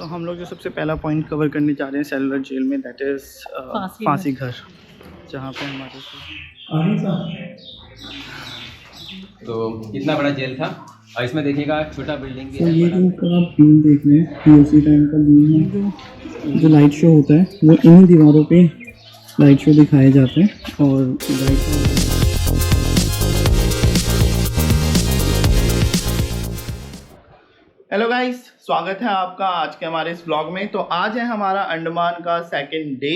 हम लोग जो सबसे पहला पॉइंट कवर करने जा रहे हैं सेलुलर जेल में, दैट इज़ फांसी घर, जहाँ पे हमारे तो कितना बड़ा जेल था। और इसमें देखिएगा छोटा बिल्डिंग भी तो है। ये जो आप बीम देख रहे हैं ये उसी टाइम का बीम है जो लाइट शो होता है, वो इन्हीं दीवारों पे लाइट शो दिखाए जाते हैं। और लाइट शो हेलो गाइस, स्वागत है आपका आज के हमारे इस ब्लॉग में। तो आज है हमारा अंडमान का सेकंड डे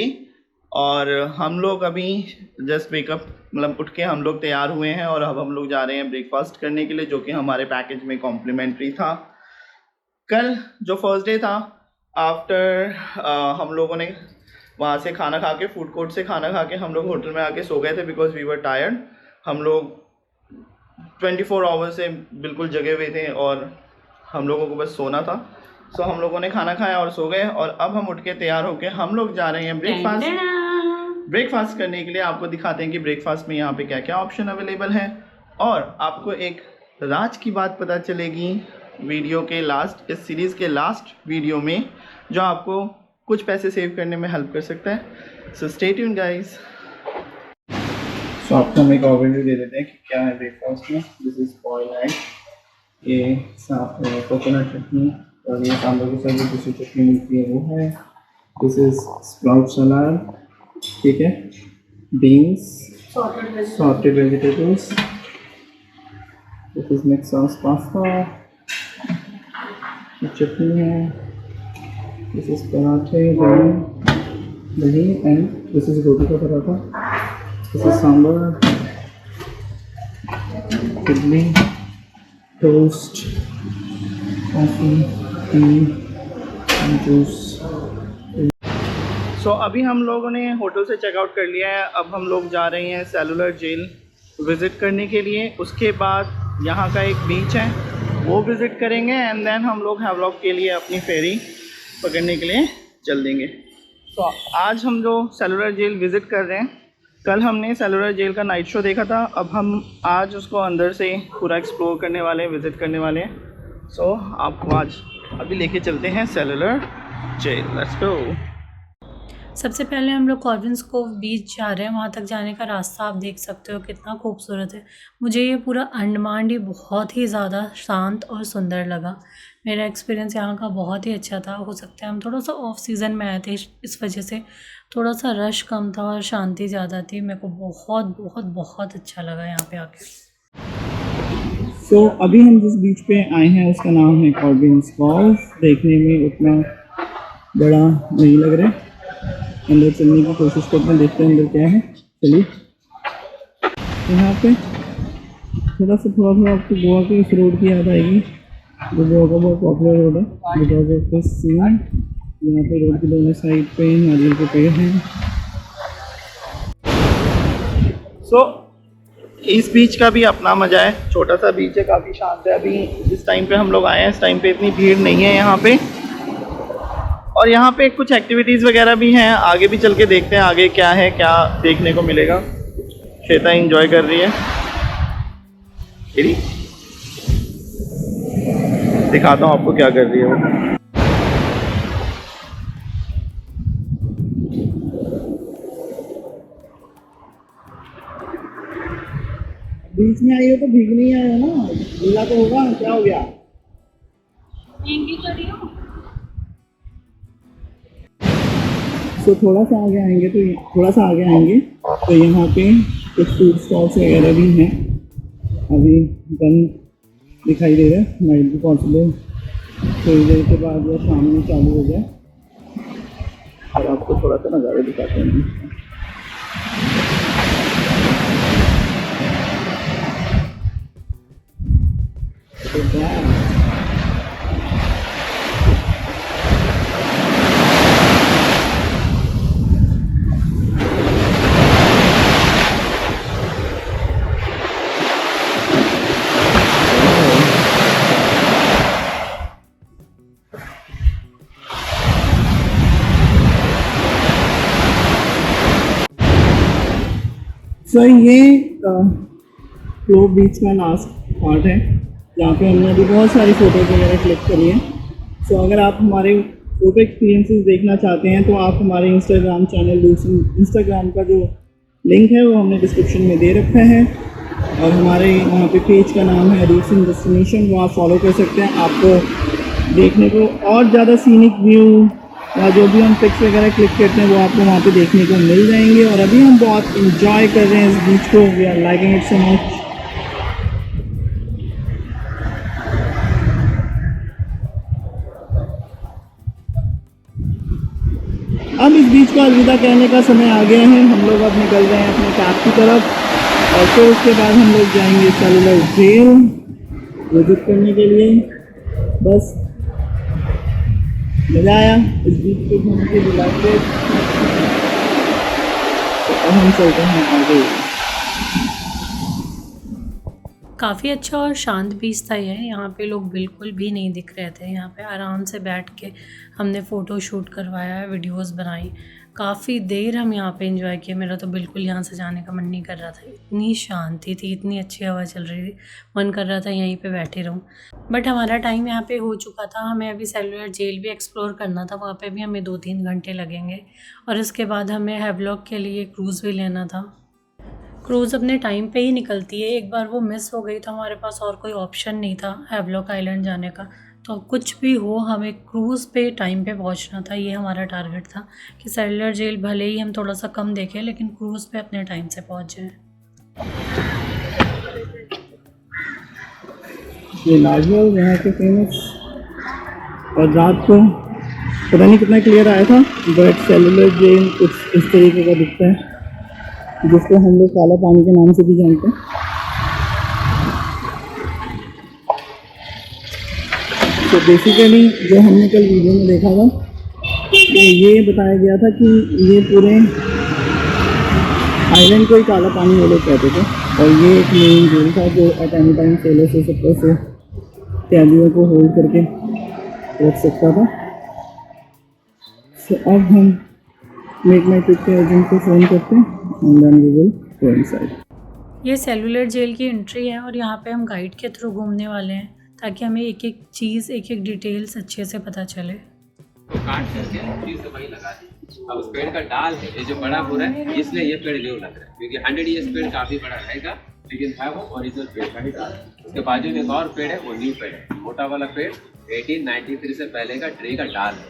और हम लोग अभी जस्ट वेकअप मतलब उठ के हम लोग तैयार हुए हैं और अब हम लोग जा रहे हैं ब्रेकफास्ट करने के लिए, जो कि हमारे पैकेज में कॉम्प्लीमेंट्री था। कल जो फर्स्ट डे था, आफ्टर हम लोगों ने वहाँ से खाना खा के, फूड कोर्ट से खाना खा के हम लोग होटल में आके सो गए थे बिकॉज वी वर टायर्ड। हम लोग 24 आवर्स से बिल्कुल जगे हुए थे और हम लोगों को बस सोना था। सो हम लोगों ने खाना खाया और सो गए और अब हम उठ के तैयार होके हम लोग जा रहे हैं ब्रेकफास्ट करने के लिए। आपको दिखाते हैं कि ब्रेकफास्ट में यहाँ पे क्या क्या ऑप्शन अवेलेबल है और आपको एक राज की बात पता चलेगी वीडियो के लास्ट, इस सीरीज़ के लास्ट वीडियो में, जो आपको कुछ पैसे सेव करने में हेल्प कर सकता है। So stay tuned guys. So आपको हम एक ओवरव्यू दे देते हैं कि क्या है ब्रेकफास्ट में। दिस इज बॉइल्ड एग, ये कोकोनट चटनी और ये सांभर के साथ जो दूसरी चटनी मिलती है वो है। दिस इज स्प्राउट सलाद, ठीक है, beans, sauteed vegetables, this is mix sauce pasta, chutney है, दिस इज पराठे, दही एंड दिस इज रोटी का paratha, this is sambar, idli, toast, coffee, tea, juice. So अभी हम लोगों ने होटल से चेकआउट कर लिया है। अब हम लोग जा रहे हैं सेलुलर जेल विज़िट करने के लिए। उसके बाद यहाँ का एक बीच है वो विज़िट करेंगे एंड देन हम लोग हैवलॉक के लिए अपनी फेरी पकड़ने के लिए चल देंगे। तो आज हम जो सेलुलर जेल विज़िट कर रहे हैं, कल हमने सेलुलर जेल का नाइट शो देखा था, अब हम आज उसको अंदर से पूरा एक्सप्लोर करने वाले हैं, विज़िट करने वाले हैं। सो आपको आज अभी लेके चलते हैं सेलुलर जेल, लेट्स गो। सबसे पहले हम लोग कॉर्विन्स कोव बीच जा रहे हैं। वहाँ तक जाने का रास्ता आप देख सकते हो कितना खूबसूरत है। मुझे ये पूरा अंडमान ही बहुत ही ज़्यादा शांत और सुंदर लगा। मेरा एक्सपीरियंस यहाँ का बहुत ही अच्छा था। हो सकता है हम थोड़ा सा ऑफ सीज़न में आए थे, इस वजह से थोड़ा सा रश कम था और शांति ज़्यादा थी। मेरे को बहुत बहुत बहुत अच्छा लगा यहाँ पे आके। सो अभी हम जिस बीच पे आए हैं उसका नाम है कॉर्विन्स कोव। देखने में उतना बड़ा नहीं लग रहा है, अंदर चलने की कोशिश करते हैं, देखते हैं अंदर क्या है। चलिए, यहाँ पे थोड़ा सा आपको गोवा के इस रोड की याद आएगी, जो गोवा का बहुत पॉपुलर रोड है बिकॉज ऑफ दिस सीन। यहाँ पे रोड के दोनों साइड पे नारियल के पेड़ हैं। सो इस बीच का भी अपना मज़ा है, छोटा सा बीच है, काफ़ी शांत है। अभी जिस टाइम पे हम लोग आए हैं इस टाइम पे इतनी भीड़ नहीं है यहाँ पे। और यहाँ पे कुछ एक्टिविटीज़ वगैरह भी हैं, आगे भी चल के देखते हैं आगे क्या है, क्या देखने को मिलेगा। श्वेता एंजॉय कर रही है, दिखाता हूँ आपको क्या कर रही है वो। बीच में आई हो तो भीग नहीं आया ना, गीला तो होगा, क्या हो गया? तो थोड़ा सा आगे आएंगे तो यहाँ पे कुछ फूड स्टॉल्स वगैरह भी हैं। अभी बंद दिखाई दे रहा है, नाइट भी पॉसिबल थोड़ी देर के बाद वो शाम में चालू हो जाए। और आपको थोड़ा सा नज़ारा दिखाते हैं। सर ये फ्लो बीच का लास्ट पार्ट है जहाँ पे हमने अभी बहुत सारी फ़ोटोज़ वगैरह क्लिक करी हैं। सो अगर आप हमारे फोटो एक्सपीरियंसेस देखना चाहते हैं तो आप हमारे इंस्टाग्राम चैनल इंस्टाग्राम का जो लिंक है वो हमने डिस्क्रिप्शन में दे रखा है, और हमारे वहाँ पे पेज का नाम है रूसिन डेस्टिनेशन, वो आप फॉलो कर सकते हैं। आपको देखने को और ज़्यादा सीनिक व्यू या जो भी हम पिक्स वगैरह क्लिक करते हैं वो आपको वहाँ पे देखने को मिल जाएंगे। और अभी हम बहुत इंजॉय कर रहे हैं इस बीच को, we are liking it so much. अब इस बीच को अलविदा कहने का समय आ गया है, हम लोग अब निकल रहे हैं अपने कैब की तरफ, और फिर उसके बाद हम लोग जाएंगे सेलुलर जेल विजिट करने के लिए। बस मज़ा आया इस बीच को घूम के रिलैक्स, तो हम चलते हैं आगे। काफ़ी अच्छा और शांत बीच था ये, यहाँ पे लोग बिल्कुल भी नहीं दिख रहे थे। यहाँ पे आराम से बैठ के हमने फ़ोटो शूट करवाया, वीडियोस बनाई, काफ़ी देर हम यहाँ पे एंजॉय किए। मेरा तो बिल्कुल यहाँ से जाने का मन नहीं कर रहा था, इतनी शांति थी, इतनी अच्छी हवा चल रही थी, मन कर रहा था यहीं पे बैठे रहूँ। बट हमारा टाइम यहाँ पे हो चुका था, हमें अभी सेलुलर जेल भी एक्सप्लोर करना था, वहाँ पे भी हमें 2-3 घंटे लगेंगे, और इसके बाद हमें हैवलॉक के लिए क्रूज़ भी लेना था। क्रूज़ अपने टाइम पे ही निकलती है, एक बार वो मिस हो गई तो हमारे पास और कोई ऑप्शन नहीं था हैवलॉक आइलैंड जाने का। तो कुछ भी हो हमें क्रूज़ पे टाइम पे पहुंचना था, ये हमारा टारगेट था कि सेलुलर जेल भले ही हम थोड़ा सा कम देखें लेकिन क्रूज़ पे अपने टाइम से पहुंच जाएं। ये लाजवाब यहाँ के फेमस, और रात को पता नहीं कितना क्लियर आया था, बट सेलुलर जेल कुछ इस तरीके का दिखता है, जिसको हम लोग काला पानी के नाम से भी जानते हैं। तो बेसिकली जो हमने कल वीडियो में देखा था, तो ये बताया गया था कि ये पूरे आइलैंड को ही काला पानी वो लोग कहते थे, और ये एक मेन जेल था जो एट एनी टाइम 1600 से कैदियों को होल्ड करके रख सकता था। तो अब हम मेक माई ट्रिप के एजेंट को फ़ोन करते हैं and then we will go inside. ये सेलुलर जेल की एंट्री है, और यहाँ पे हम गाइड के थ्रू घूमने वाले हैं ताकि हमें एक एक चीज़, एक एक डिटेल्स अच्छे से पता चले। तो काट करके फिर से वही लगा दी। अब उस पेड़ का डाल है ये जो बड़ा हो रहा है, इसलिए ये पेड़ न्यू लग रहा है, क्योंकि 100 ईयर्स पेड़ काफ़ी बड़ा रहेगा, लेकिन है वो ओरिजिनल पेड़ का ही डाल। उसके बाजू में एक और पेड़ है, वो न्यू पेड़ है, मोटा वाला पेड़ 1893 से पहले का ट्री का डाल है,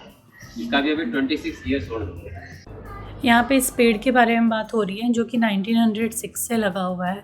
इसका भी अभी 26 ईयर्स ओल्ड हो गया है। यहाँ पे इस पेड़ के बारे में बात हो रही है जो कि 1906 से लगा हुआ है,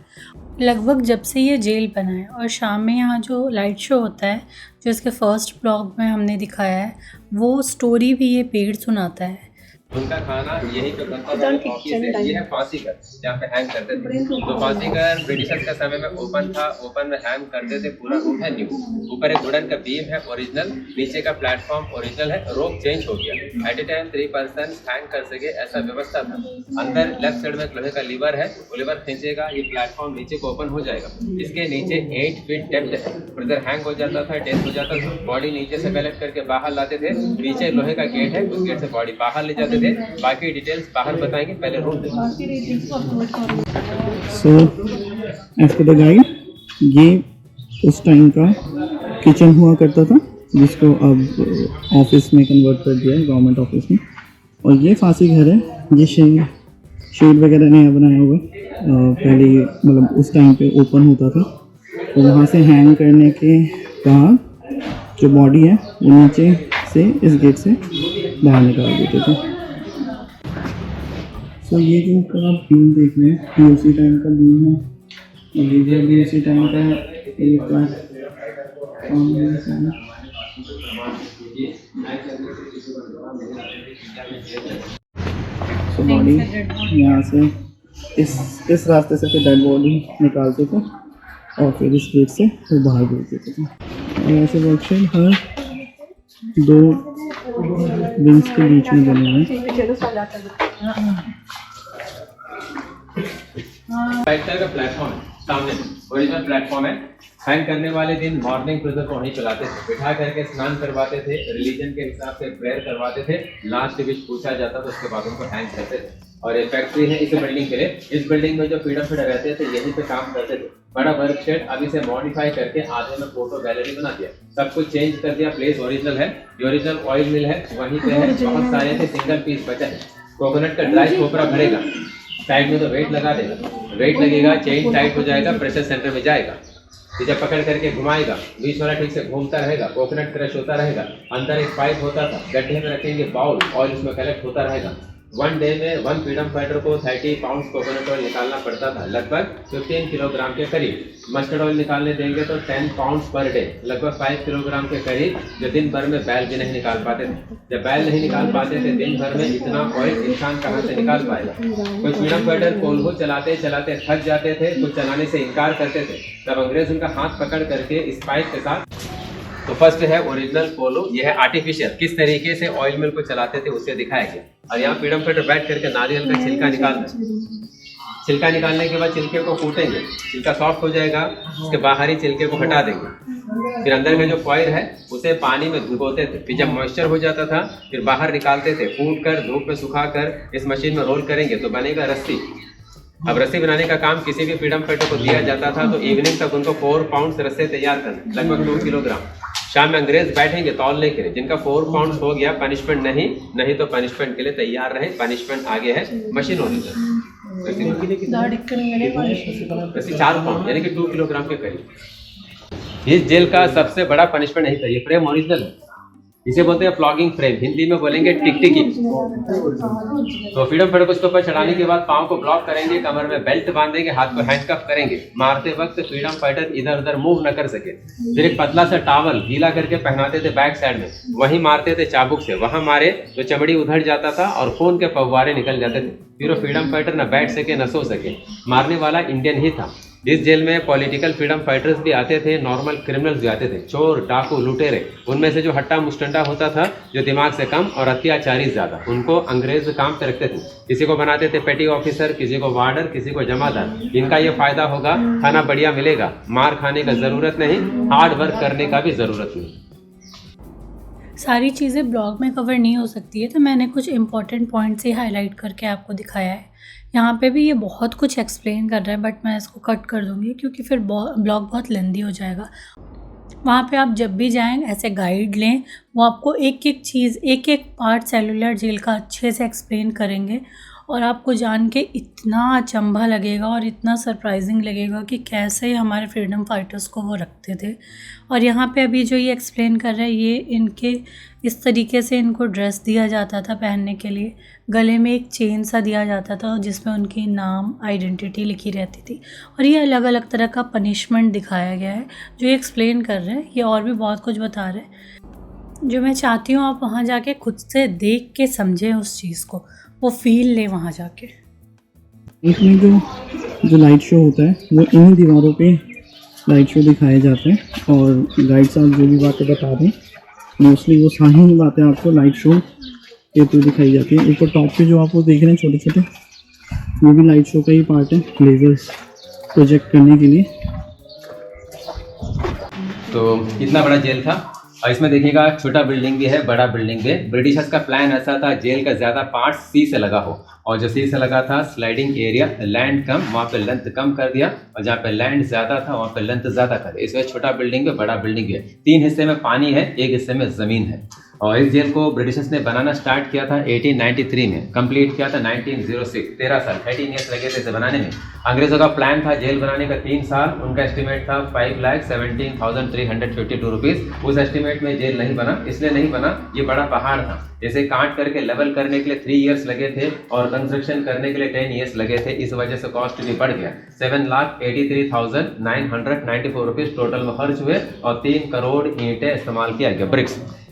लगभग जब से ये जेल बना है। और शाम में यहाँ जो लाइट शो होता है, जो इसके फर्स्ट ब्लॉग में हमने दिखाया है, वो स्टोरी भी ये पेड़ सुनाता है। उनका खाना यही पे बनता था, ऑफिस है, ये है फांसी घर जहाँ पे हैंग करते थे। तो फांसी घर ब्रिटिशर्स का समय में ओपन था, ओपन में हैंग करते थे, पूरा रूम है न्यू, ऊपर एक वुडन का बीम है ओरिजिनल, नीचे का प्लेटफॉर्म ओरिजिनल है, रोप चेंज हो गया, at a time 3 person hang कर सके ऐसा व्यवस्था था। अंदर लेफ्ट साइड में लोहे का लीवर है, वो लीवर खींचेगा, ये प्लेटफॉर्म नीचे को ओपन हो जाएगा। इसके नीचे 8 फीट डेप्थ है, उधर हैंग हो जाता था, डेथ हो जाता था, बॉडी नीचे से कलेक्ट करके बाहर लाते थे, नीचे लोहे का गेट है, उस गेट से बॉडी बाहर ले जाते थे। बाकी डिटेल्स बाहर बताएंगे, पहले रूम देखिए। So as per the guide, ये उस टाइम का किचन हुआ करता था, जिसको अब ऑफिस में कन्वर्ट कर दिया है, गवर्नमेंट ऑफिस में। और ये फांसी घर है, ये शेड वगैरह नया बनाया हुआ है, पहले मतलब उस टाइम पे ओपन होता था, तो वहाँ से हैंग करने के बाद जो बॉडी है वो नीचे से इस गेट से बाहर निकाल देते थे। तो ये जो ऊपर आप बीम देख रहे हैं, ये उसी टाइम का बीम है, और ये भी उसी टाइम का एक बॉडी यहाँ से इस रास्ते से फिर डेड बॉडी निकालते थे और फिर इस गेट से फिर बाहर भेज देते थे। और ऐसे वर्कशेड हर 2 विंग्स के बीच में बने हुए हैं। राइट साइड का प्लेटफॉर्म है, सामने ओरिजिनल प्लेटफॉर्म है। हैंग करने वाले दिन मॉर्निंग प्रिजन को वहीं चलाते थे, बिठा करके स्नान करवाते थे, रिलीजन के हिसाब से प्रेयर करवाते थे, लास्ट विश पूछा जाता तो उसके बाद उनको हैंग करते थे। और ये फैक्ट्री है इस बिल्डिंग के लिए। इस बिल्डिंग में जो फ्रीडम फाइटर रहते थे यहीं पे काम करते थे। बड़ा वर्क शेड अभी से मॉडिफाई करके आधे में फोटो गैलरी बना दिया, सब कुछ चेंज कर दिया। प्लेस ओरिजिनल है, ये ओरिजिनल ऑयल मिल है वहीं पे है। बहुत सारे थे, सिंगल पीस बचा है। कोकोनट का ड्राई खोपरा भरेगा, साइड में तो वेट लगा देगा, वेट लगेगा, चेन टाइट हो जाएगा, प्रेशर सेंटर में जाएगा, जब पकड़ करके घुमाएगा, बीच वाला ठीक से घूमता रहेगा, कोकोनट क्रश होता रहेगा। अंदर एक पाइप होता था, गड्ढे में रखेंगे बाउल, ऑयल उसमें कलेक्ट होता रहेगा। 1 डे में 1 फ्रीडम फाइटर को 30 पाउंड कोकोनट ऑयल निकालना पड़ता था, लगभग 15 किलोग्राम के करीब। मस्टर्ड ऑयल निकालने देंगे तो 10 पाउंड्स पर डे, लगभग 5 किलोग्राम के करीब, जो दिन भर में बैल भी नहीं निकाल पाते थे। जब बैल नहीं निकाल पाते थे दिन भर में, इतना ऑयल इंसान कहाँ से निकाल पाएगा। कोई फ्रीडम फाइटर कोल्हो चलाते चलाते थक जाते थे, कुछ चलाने से इनकार करते थे, तब अंग्रेज उनका हाथ पकड़ करके इस पाइप के साथ। तो फर्स्ट है ओरिजिनल पोलो, यह है आर्टिफिशियल, किस तरीके से ऑयल मिल को चलाते थे उससे दिखाया गया। और यहाँ फ्रीडम फाइटर बैठ करके नारियल का छिलका निकाल रहे हैं। छिलका निकालने के बाद छिलके को कूटेंगे, छिलका सॉफ्ट हो जाएगा, उसके बाहरी छिलके को हटा देंगे। फिर अंदर का जो फॉइल है उसे पानी में भिगोते थे, फिर जब मॉइस्चर हो जाता था फिर बाहर निकालते थे, कूट कर धूप में सुखा कर इस मशीन में रोल करेंगे तो बनेगा रस्सी। अब रस्सी बनाने का काम किसी भी फ्रीडम फाइटर को दिया जाता था तो इवनिंग तक उनको 4 पाउंड रस्से तैयार करना, लगभग 2 किलोग्राम। शाम में अंग्रेज बैठेंगे तौलने के लिए, जिनका 4 पाउंड हो गया पनिशमेंट नहीं तो पनिशमेंट के लिए तैयार रहे। पनिशमेंट आगे है मशीन होने रस्सी 4 पाउंड यानी कि 2 किलोग्राम के करीब। इस जेल का सबसे बड़ा पनिशमेंट नहीं था, ये फ्रेम ओरिजिनल है, इसे बोलते हैं फ्लॉगिंग फ्रेम, हिंदी में बोलेंगे टिकटिकी। तो फ्रीडम फाइटर को इसके ऊपर चढ़ाने के बाद पाँव को ब्लॉक करेंगे, कमर में बेल्ट बांधेंगे, हाथ को हैंडकफ करेंगे, मारते वक्त फ्रीडम फाइटर इधर उधर मूव न कर सके। फिर एक पतला सा टावल गीला करके पहनाते थे बैक साइड में, वहीं मारते थे चाबुक से, वहां मारे तो चमड़ी उधड़ जाता था और खून के फव्वारे निकल जाते थे। फिर वो फ्रीडम फाइटर न बैठ सके न सो सके। मारने वाला इंडियन ही था। इस जेल में पॉलिटिकल फ्रीडम फाइटर्स भी आते थे, नॉर्मल क्रिमिनल्स भी आते थे, चोर डाकू लुटेरे। उनमें से जो हट्टा मुस्टंडा होता था, जो दिमाग से कम और अत्याचारी ज्यादा, उनको अंग्रेज काम पे रखते थे। किसी को बनाते थे पेटी ऑफिसर, किसी को वार्डर, किसी को जमादार। इनका ये फायदा होगा, खाना बढ़िया मिलेगा, मार खाने का जरूरत नहीं, हार्ड वर्क करने का भी जरूरत नहीं। सारी चीज़ें ब्लॉग में कवर नहीं हो सकती है, तो मैंने कुछ इंपॉर्टेंट पॉइंट्स ही हाईलाइट करके आपको दिखाया है। यहाँ पे भी ये बहुत कुछ एक्सप्लेन कर रहा है, बट मैं इसको कट कर दूँगी क्योंकि फिर ब्लॉग बहुत लेंदी हो जाएगा। वहाँ पे आप जब भी जाएं ऐसे गाइड लें, वो आपको एक एक चीज़, एक एक पार्ट सेलुलर जेल का अच्छे से एक्सप्लेन करेंगे और आपको जान के इतना अचंभा लगेगा और इतना सरप्राइजिंग लगेगा कि कैसे हमारे फ्रीडम फाइटर्स को वो रखते थे। और यहाँ पे अभी जो ये एक्सप्लेन कर रहे हैं, ये इनके इस तरीके से इनको ड्रेस दिया जाता था पहनने के लिए, गले में एक चेन सा दिया जाता था जिसमें उनकी नाम, आइडेंटिटी लिखी रहती थी। और ये अलग अलग तरह का पनिशमेंट दिखाया गया है जो ये एक्सप्लेन कर रहे हैं। ये और भी बहुत कुछ बता रहे हैं जो मैं चाहती हूँ आप वहाँ जाके खुद से देख के समझें उस चीज़ को, वो फील ले वहाँ जाके। इसमें जो लाइट शो होता है वो इन्हीं दीवारों पे लाइट शो दिखाए जाते हैं और गाइड साहब जो भी बातें बता रहे हैं मोस्टली वो सारी ही बातें आपको लाइट शो के थ्रू दिखाई जाती है। ऊपर टॉप पे जो आप वो देख रहे हैं छोटे छोटे, वो भी लाइट शो का ही पार्ट है, लेजर्स प्रोजेक्ट करने के लिए। तो इतना बड़ा जेल था और इसमें देखिएगा छोटा बिल्डिंग भी है, बड़ा बिल्डिंग भी है। ब्रिटिशर्स का प्लान ऐसा था जेल का ज़्यादा पार्ट सी से लगा हो, और जो सी से लगा था स्लाइडिंग एरिया, लैंड कम, वहाँ पे लेंथ कम कर दिया, और जहाँ पे लैंड ज़्यादा था वहाँ पे लेंथ ज़्यादा कर दिया। इसमें छोटा बिल्डिंग भी बड़ा बिल्डिंग भी है। 3 हिस्से में पानी है, 1 हिस्से में ज़मीन है। और इस जेल को ब्रिटिशर्स ने बनाना स्टार्ट किया था 1893 में, कंप्लीट किया था 1906, 13 साल 13 ईयर्स लगे थे इसे बनाने में। अंग्रेज़ों का प्लान था जेल बनाने का 3 साल, उनका एस्टिमेट था 5,17,352 रुपीज़। उस एस्टिमेट में जेल नहीं बना, इसलिए नहीं बना, ये बड़ा पहाड़ था, इसे काट करके लेवल करने के लिए 3 ईयर्स लगे थे और कंस्ट्रक्शन करने के लिए 10 ईयर्स लगे थे। इस वजह से कॉस्ट भी बढ़ गया। 7,83,994 रुपीज़ टोटल में खर्च हुए और 3 करोड़ ईंटें इस्तेमाल किया गया।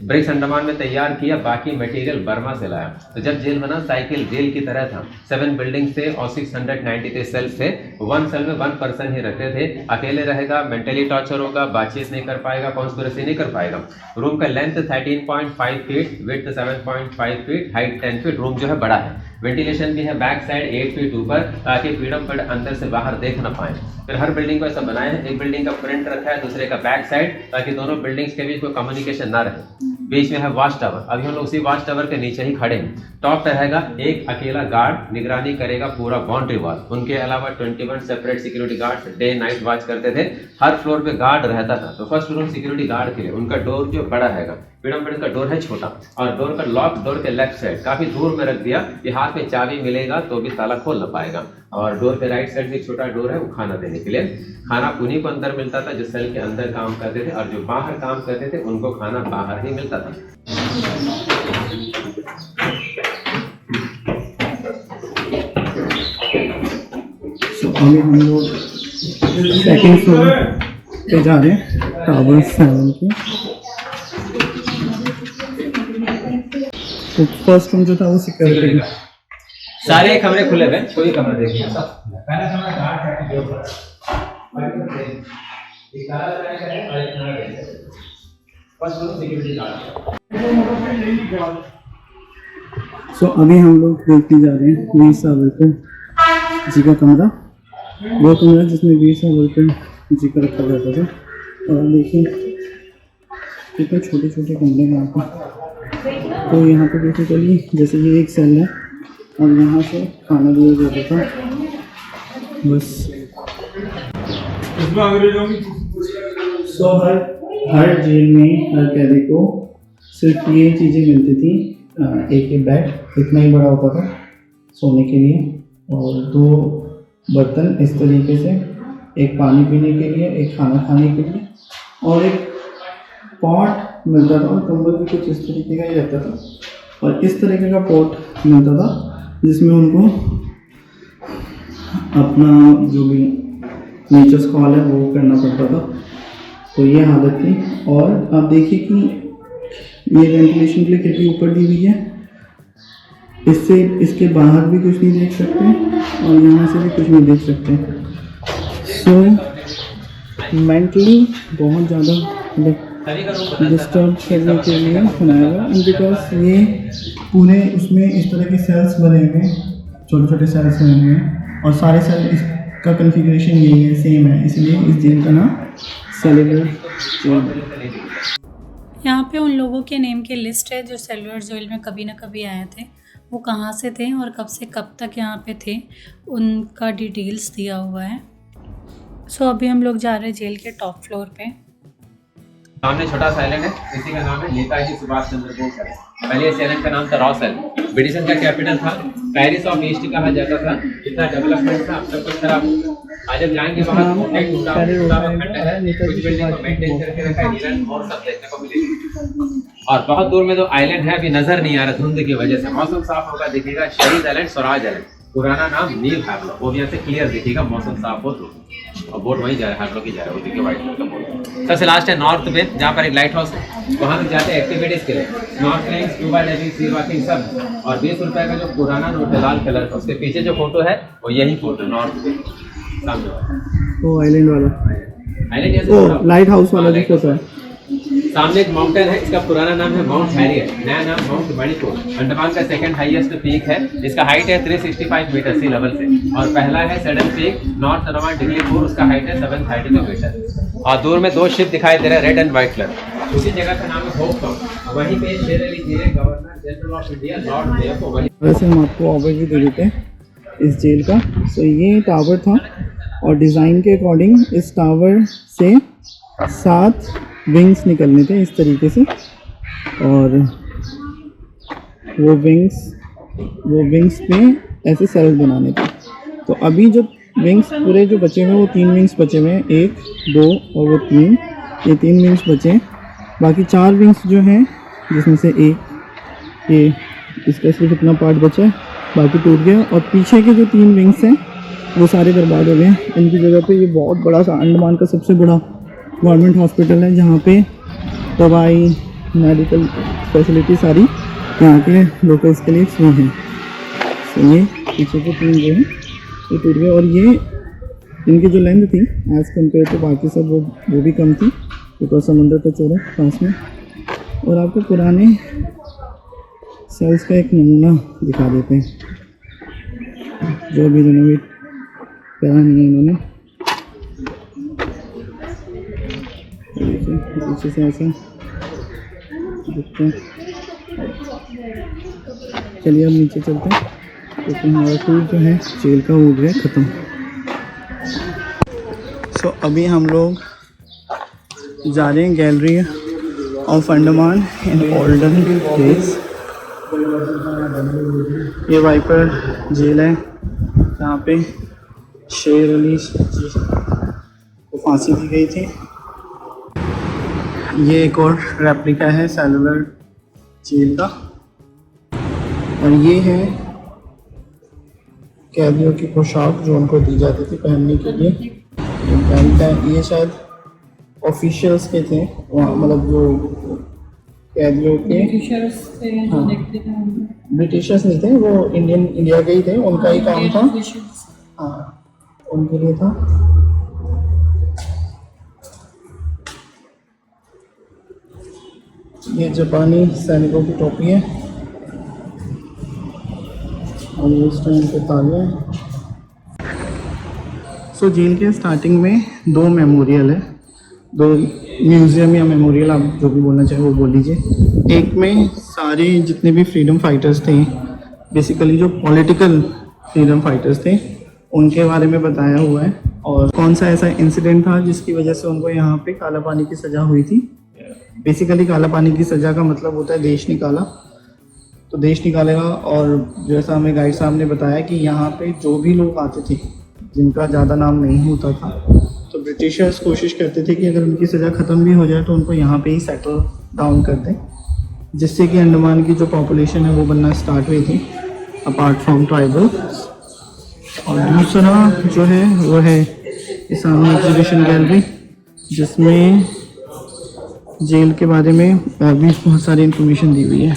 ब्रिक्स अंडमान में तैयार किया, बाकी मटेरियल बर्मा से लाया। तो जब जेल बना साइकिल जेल की तरह था। 7 बिल्डिंग थे और 693 सेल्स थे। 1 सेल में 1 पर्सन ही रहते थे। अकेले रहेगा, मेंटली टॉर्चर होगा, बातचीत नहीं कर पाएगा, कॉन्स्पिरेसी नहीं कर पाएगा। रूम का length 13.5 feet, width 7.5 feet, height 10 feet. Room जो है बड़ा है। वेंटिलेशन भी है बैक साइड 8 फीट ऊपर, ताकि फ्रीडम फाइटर अंदर से बाहर देख ना पाए। फिर हर बिल्डिंग को ऐसा बनाया है, एक बिल्डिंग का फ्रंट रखा है, दूसरे का बैक साइड, ताकि दोनों बिल्डिंग्स के बीच कोई कम्युनिकेशन ना रहे। बीच में है वॉच टावर। अभी हम लोग उसी वॉच टावर के नीचे ही खड़े हैं। टॉप पे रहेगा एक अकेला गार्ड, निगरानी करेगा पूरा बाउंड्री वॉल। उनके अलावा 21 separate security guard day night watch करते थे। हर फ्लोर पे गार्ड रहता था। तो फर्स्ट फ्लोर सिक्योरिटी गार्ड के लिए उनका डोर जो बड़ा हैगा, पिरामिड का डोर है छोटा, और डोर का लॉक डोर के लेफ्ट साइड काफी दूर में रख दिया कि हाथ में चाबी मिलेगा तो भी ताला खोल ना पाएगा। और डोर के राइट साइड में छोटा डोर है, वो खाना देने के लिए। खाना उन्हीं को अंदर मिलता था जो सेल के अंदर काम करते थे, और जो बाहर काम करते थे उनको खाना बाहर ही मिलता था। अभी हम लोग सेकंड फ्लोर पे जा रहे हैं, टावर 7 के। तो फर्स्ट रूम जो था वो सिक्योरिटी का, सारे कमरे खुले हुए, कोई कमरा देखिए। पहला कमरा गार्ड के ऊपर, सो अभी हम लोग देखने जा रहे हैं वीर सावरकर जी का कमरा। वो कमरा जिसमें वीर सावरकर जी का रखा जाता था। और देखिए कितने छोटे छोटे कमरे हैं यहाँ पर। तो यहाँ पे बेसिकली जैसे ये एक सेल है और यहाँ से खाना दिया जाता था बस। सो हर जेल में हर कैदी को सिर्फ ये चीज़ें मिलती थी, एक बेड इतना ही बड़ा होता था सोने के लिए, और 2 बर्तन इस तरीके से, एक पानी पीने के लिए, एक खाना खाने के लिए, और एक पॉट मिलता था। और कंबल भी कुछ इस तरीके का ही रहता था, और इस तरीके का पॉट मिलता था जिसमें उनको अपना जो भी नेचर्स कॉल है वो करना पड़ता था। तो ये हालत थी। और आप देखिए कि ये वेंटिलेशन के लिए खिड़की ऊपर दी हुई है, इससे इसके बाहर भी कुछ नहीं देख सकते और यहाँ से भी कुछ नहीं देख सकते। सो मेंटली बहुत ज़्यादा डिस्टर्ब करने के लिए बनाया हुआ। एंड बिकॉज ये पूरे उसमें इस तरह के सेल्स बने हुए हैं, छोटे छोटे सेल्स बने हुए हैं, और सारे सेल इसका कन्फिग्रेशन यही है, सेम है, इसलिए इस जेल का नाम सेलुलर जेल है। यहाँ पे उन लोगों के नेम की लिस्ट है जो सेलुलर जेल में कभी ना कभी आए थे, वो कहाँ से थे और कब से कब तक यहाँ पे थे, उनका डिटेल्स दिया हुआ है। सो अभी हम लोग जा रहे हैं जेल के टॉप फ्लोर पे। सामने छोटा सा आइलैंड है, इसी का नाम है नेताजी सुभाष चंद्र बोस है। पहले इस आइलैंड का नाम था रॉस आइलैंड। ब्रिटिश का कैपिटल था, पेरिस ऑफ ईस्ट कहा जाता था। इतना डेवलपमेंट था, अब सब कुछ खराब हो गया। आज जब जाएंगे वहाँ कुछ बिल्डिंग को मेंटेन करके रखा है नीलम और सब देखने को मिलेगा। और बहुत दूर में तो आइलैंड है, अभी नजर नहीं आ रहा धुंध की वजह से। मौसम साफ होगा दिखेगा शहीद आइलैंड, स्वराज आइलैंड, पुराना नाम नील हैवलॉक, वो भी यहाँ से क्लियर दिखेगा मौसम साफ हो तो। और बोट वहीं जा रहा है, हैवलॉक ही जा रहा है, वो देखिए व्हाइट कलर का बोट। सबसे लास्ट है नॉर्थ में, जहाँ पर एक लाइट हाउस है, वहाँ लोग जाते हैं एक्टिविटीज के लिए, snorkelling, scuba diving, sea walking सब। और 20 रुपए का जो पुराना नोट है लाल कलर का, उसके पीछे जो फोटो है वो यही फोटो नॉर्थ में सामने। ओ आइलैंड वाला, आइलैंड लाइट हाउस वाला जो फोटो है। सामने एक माउंटेन है, इसका पुराना नाम है माउंट हैरियट, नया नाम माउंट मणिपुर। अंडमान का सेकंड हाईएस्ट पीक है, इसका हाइट है 365 मीटर सी लेवल से। और पहला है sudden peak north Andaman Diglipur, उसका हाइट है 732 मीटर। और दूर में 2 शिप दिखाई दे रहे हैं, रेड एंड व्हाइट कलर। उसी जगह का नाम है होपटॉप। वहीं पे Sher Ali ji governor general of India Lord Mayo को वैसे हम आपको ओवरव्यू दे देते हैं इस जेल का। सो ये टावर था और डिज़ाइन के अकॉर्डिंग इस टावर से 7 विंग्स निकलने थे इस तरीके से, और वो विंग्स पे ऐसे सेल्स बनाने थे। तो अभी जो विंग्स पूरे जो बचे हुए वो 3 विंग्स बचे हुए हैं, 1, 2 और वो 3, ये 3 विंग्स बचे हैं। बाकी 4 विंग्स जो हैं, जिसमें से एक ये इसका सिर्फ इतना पार्ट बचा है, बाकी टूट गया। और पीछे के जो 3 विंग्स हैं वो सारे बर्बाद हो गए हैं। इनकी जगह पे ये बहुत बड़ा सा अंडमान का सबसे बड़ा गवर्नमेंट हॉस्पिटल है, जहाँ पे दवाई, मेडिकल फैसिलिटी सारी यहाँ के लोकल्स के लिए फ्री हैं। तो ये पीछे के 3 जो हैं ये टूट गए, और ये इनकी जो लेंथ थी एज़ कम्पेयर टू बाकी सब वो भी कम थी, बिकॉज समुंदर तो चौड़ा पास में। और आपको पुराने सेल्स का एक नमूना दिखा देते हैं, जो अभी रिनोवेट करा नहीं है इन्होंने। देखिए पीछे से ऐसा देखते हैं। चलिए अब नीचे चलते हैं क्योंकि हमारा टूर जो है जेल का हो गया ख़त्म। सो अभी हम लोग जा रहे हैं gallery of Andaman in olden days. ये वाइपर जेल है जहाँ पे शेर अली जी को फांसी दी गई थी। ये एक और रेप्लिका है सेलुलर जेल का, और ये है कैदियों की पोशाक जो उनको दी जाती थी पहनने के लिए। ये शायद ऑफिशियल्स के थे वहाँ, मतलब जो कैदियों के ब्रिटिशर्स नहीं थे, वो इंडिया के ही थे, उनका ही काम था। हाँ, उनके लिए था। ये जापानी सैनिकों की टोपी है और इस टाइम पे ताले हैं। सो जेल के स्टार्टिंग में 2 मेमोरियल है, 2 म्यूज़ियम या मेमोरियल, आप जो भी बोलना चाहे वो बोल लीजिए। एक में सारे जितने भी फ्रीडम फाइटर्स थे, बेसिकली जो पॉलिटिकल फ्रीडम फाइटर्स थे, उनके बारे में बताया हुआ है और कौन सा ऐसा इंसिडेंट था जिसकी वजह से उनको यहाँ पे काला पानी की सज़ा हुई थी। बेसिकली काला पानी की सज़ा का मतलब होता है देश निकाला, तो देश निकालेगा। और जैसा हमें गाइड साहब ने बताया कि यहाँ पे जो भी लोग आते थे जिनका ज़्यादा नाम नहीं होता था, तो ब्रिटिशर्स कोशिश करते थे कि अगर उनकी सज़ा ख़त्म भी हो जाए तो उनको यहाँ पे ही सेटल डाउन कर दें, जिससे कि अंडमान की जो पॉपुलेशन है वो बनना स्टार्ट हुई थी अपार्ट फ्रॉम ट्राइबल। और दूसरा जो है वो है इस सामने एग्जीबिशन गैलरी, जिसमें जेल के बारे में भी बहुत सारी इन्फॉर्मेशन दी हुई है।